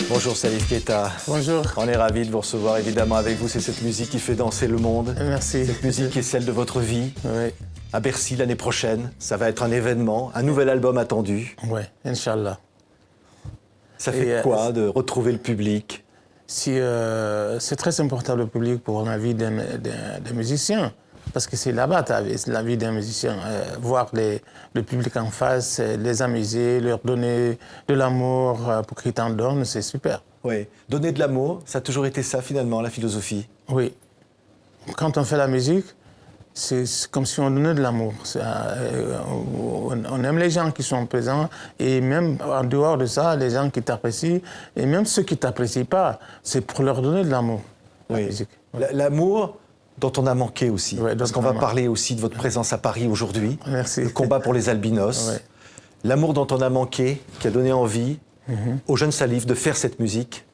Bonjour Salif Keita. Bonjour. On est ravis de vous recevoir évidemment avec vous. C'est cette musique qui fait danser le monde. Merci. Cette musique qui est celle de votre vie. Oui. À Bercy l'année prochaine, ça va être un événement, un nouvel album attendu. Oui, Inch'Allah. Ça fait quoi de retrouver le public? C'est très important le public pour la vie des musiciens. Parce que c'est là-bas la vie d'un musicien. Voir le public en face, les amuser, leur donner de l'amour pour qu'ils t'en donnent, c'est super. Oui, donner de l'amour, ça a toujours été ça finalement, la philosophie. Oui. Quand on fait la musique, c'est comme si on donnait de l'amour. On aime les gens qui sont présents et même en dehors de ça, les gens qui t'apprécient et même ceux qui ne t'apprécient pas, c'est pour leur donner de l'amour. Oui. La musique. L'amour dont on a manqué aussi. Ouais, parce qu'on va parler aussi de votre présence à Paris aujourd'hui. Merci. Le combat pour les albinos. Ouais. L'amour dont on a manqué, qui a donné envie au jeune Salif de faire cette musique.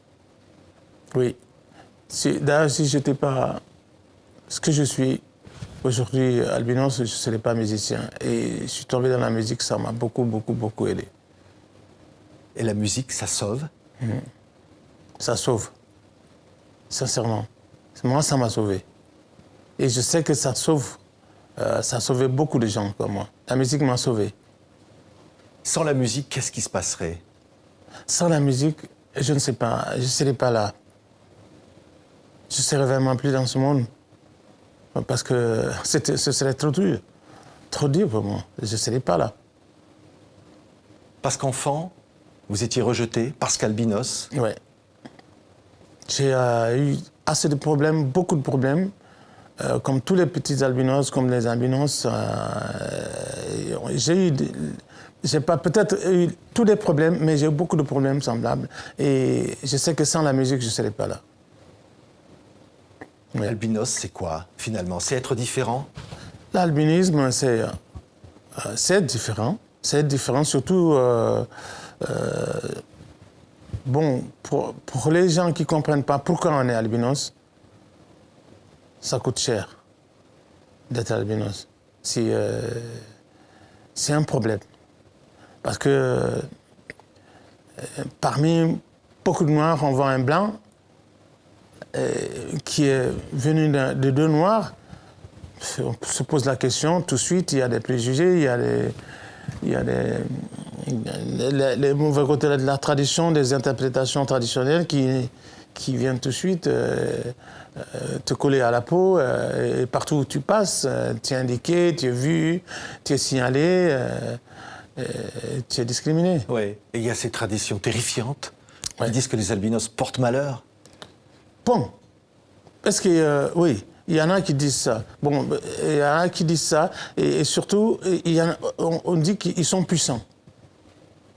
Oui. D'ailleurs, si je n'étais pas ce que je suis aujourd'hui, albinos, je ne serais pas musicien. Et je suis tombé dans la musique, ça m'a beaucoup aidé. Et la musique, ça sauve. Ça sauve. Sincèrement. Moi, ça m'a sauvé. Et je sais que ça sauve. Ça a sauvé beaucoup de gens comme moi. La musique m'a sauvé. Sans la musique, qu'est-ce qui se passerait? Sans la musique, je ne sais pas, je ne serais pas là. Je ne serais vraiment plus dans ce monde. Parce que ce serait trop dur pour moi. Je ne serais pas là. Parce qu'enfant, vous étiez rejeté, parce qu'albinos. Oui. J'ai eu assez de problèmes, beaucoup de problèmes. Comme tous les petits albinos, comme les albinos, j'ai pas peut-être eu tous les problèmes, mais j'ai eu beaucoup de problèmes semblables. Et je sais que sans la musique, je ne serais pas là. Oui. Albinos, c'est quoi, finalement? C'est être différent? L'albinisme, c'est être différent. C'est être différent, surtout... bon, pour les gens qui ne comprennent pas pourquoi on est albinos, ça coûte cher d'être albinos. C'est un problème. Parce que parmi beaucoup de noirs, on voit un blanc qui est venu de deux noirs. On se pose la question, tout de suite, il y a des préjugés, il y a les mauvais côtés de la tradition, des interprétations traditionnelles qui viennent tout de suite te coller à la peau. Et partout où tu passes, tu es indiqué, tu es vu, tu es signalé, tu es discriminé. Oui. Et il y a ces traditions terrifiantes Ouais. qui disent que les albinos portent malheur. Bon, parce que oui, il y en a qui disent ça. Bon, il y en a qui disent ça, et surtout, on dit qu'ils sont puissants.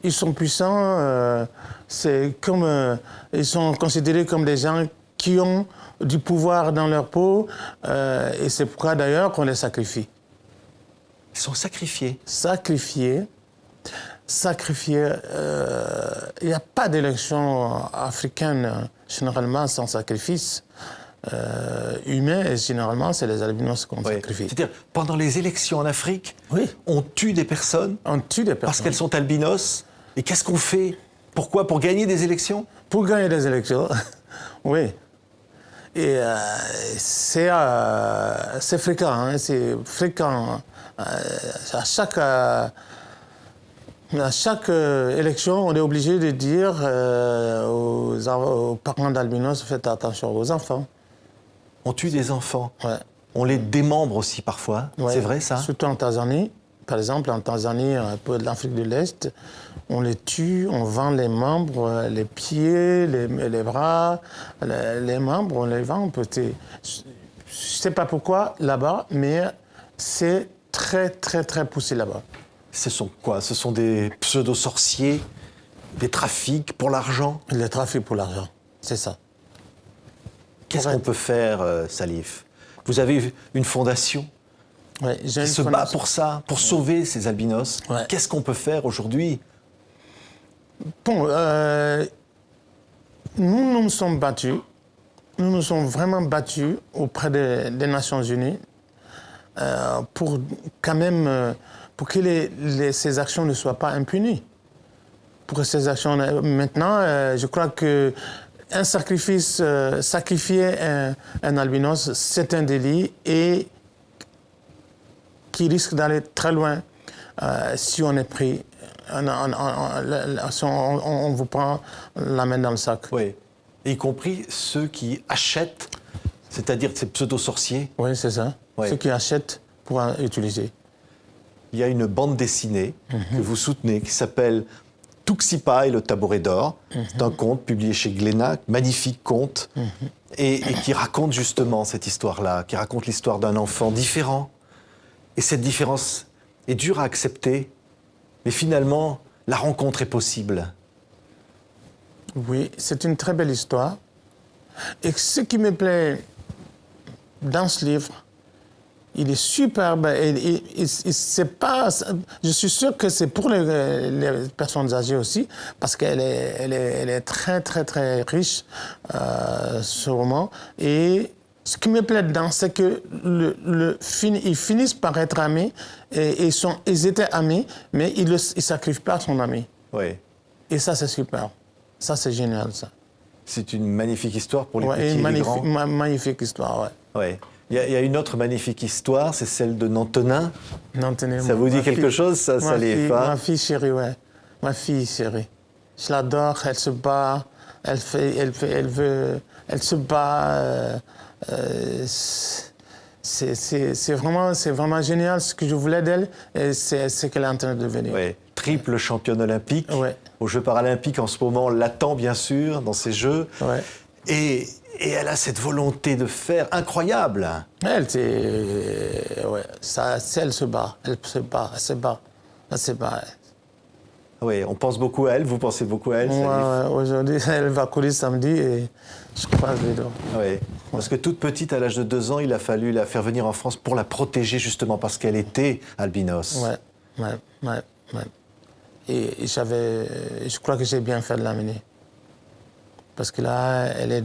Ils sont puissants, c'est comme ils sont considérés comme des gens qui ont du pouvoir dans leur peau, et c'est pourquoi d'ailleurs qu'on les sacrifie. Ils sont sacrifiés. Sacrifiés. Il n'y a pas d'élection africaine généralement sans sacrifice humain, et généralement c'est les albinos qu'on sacrifie. C'est-à-dire, pendant les élections en Afrique, Oui. on tue des personnes On tue des personnes. parce qu'elles sont albinos. Et qu'est-ce qu'on fait? Pourquoi? Pour gagner des élections? Pour gagner des élections, oui. Et c'est fréquent, hein, c'est fréquent. À chaque élection, on est obligé de dire aux parents d'albinos, faites attention aux enfants. On tue des enfants. Ouais. On les démembre aussi parfois. Ouais. C'est vrai ça? Surtout en Tanzanie. Par exemple, en Tanzanie, un peu de l'Afrique de l'Est, on les tue, on vend les membres, les pieds, les bras, les membres, on les vend. Je ne sais pas pourquoi là-bas, mais c'est très poussé là-bas. Ce sont quoi? Ce sont des pseudo-sorciers, des trafics pour l'argent? Le trafic pour l'argent, c'est ça. Qu'est-ce qu'on peut faire, Salif? Vous avez une fondation Ouais, qui se bat pour ça, pour sauver ces albinos. Ouais. Qu'est-ce qu'on peut faire aujourd'hui? Bon, nous nous sommes battus. Nous nous sommes vraiment battus auprès des Nations Unies pour quand même pour que ces actions ne soient pas impunies. pour ces actions. Maintenant, je crois que un sacrifice, sacrifier un albinos, c'est un délit et qui risque d'aller très loin si on est pris. Si on vous prend la main dans le sac. Oui, y compris ceux qui achètent, c'est-à-dire ces pseudo-sorciers. Oui, c'est ça. Ouais. Ceux qui achètent pour utiliser. Il y a une bande dessinée que vous soutenez qui s'appelle Tuxipa et le tabouret d'or. C'est un conte publié chez Glénat, magnifique conte, et qui raconte justement cette histoire-là, qui raconte l'histoire d'un enfant différent. Et cette différence est dure à accepter, mais finalement, la rencontre est possible. Oui, c'est une très belle histoire. Et ce qui me plaît dans ce livre, il est superbe. C'est pas, je suis sûr que c'est pour les personnes âgées aussi, parce qu'elle est très, très, très riche, ce roman. Et ce qui me plaît dedans, c'est que ils finissent par être amis, et ils étaient amis, mais ils ne sacrifient pas son ami. Oui. Et ça, c'est super. Ça, c'est génial, ça. C'est une magnifique histoire pour les petits et une les grands. magnifique histoire, ouais. Ouais. Il y a une autre magnifique histoire, c'est celle de Nantenin. Nantenin, Ça vous dit quelque chose, ça, Salif? Ma fille chérie, ouais. Ma fille chérie. Je l'adore, elle se bat, elle se bat. C'est vraiment génial. Ce que je voulais d'elle, c'est qu'elle est en train de devenir. Ouais. Triple championne olympique. Ouais. Aux Jeux paralympiques, en ce moment, l'attend bien sûr dans ces Jeux. Ouais. Et elle a cette volonté de faire incroyable. Ouais, elle se bat, elle se bat. Oui, on pense beaucoup à elle, vous pensez beaucoup à elle, Salif? Ouais, aujourd'hui, elle va courir samedi et je croise les doigts. Oui, parce que toute petite, à l'âge de 2 ans, il a fallu la faire venir en France pour la protéger justement parce qu'elle était albinos. Ouais. Et je crois que j'ai bien fait de l'amener. Parce que là, elle a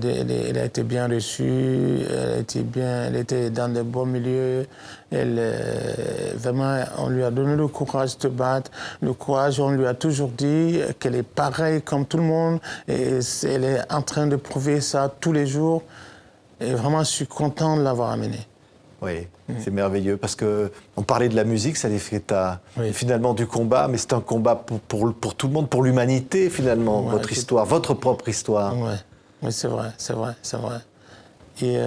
été bien reçue, elle était dans de bons milieux. Vraiment, on lui a donné le courage de se battre. Le courage, on lui a toujours dit qu'elle est pareille comme tout le monde. Et elle est en train de prouver ça tous les jours. Et vraiment, je suis content de l'avoir amenée. Oui, c'est merveilleux parce qu'on parlait de la musique, Salif Keita, et finalement du combat, mais c'est un combat pour tout le monde, pour l'humanité finalement, votre histoire, votre propre histoire. Oui, c'est vrai. Et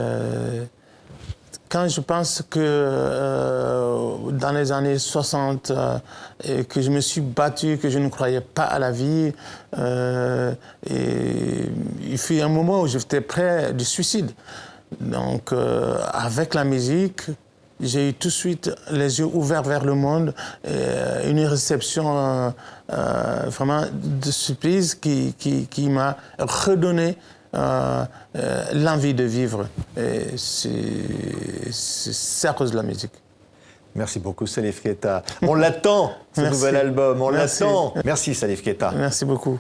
quand je pense que dans les années 60, que je me suis battu, que je ne croyais pas à la vie, et il fut un moment où j'étais près du suicide. Donc, avec la musique, j'ai eu tout de suite les yeux ouverts vers le monde, une réception vraiment de surprise qui m'a redonné l'envie de vivre. C'est à cause de la musique. Merci beaucoup, Salif Keita. On l'attend, ce nouvel album, on l'attend. Merci, Salif Keita. Merci beaucoup.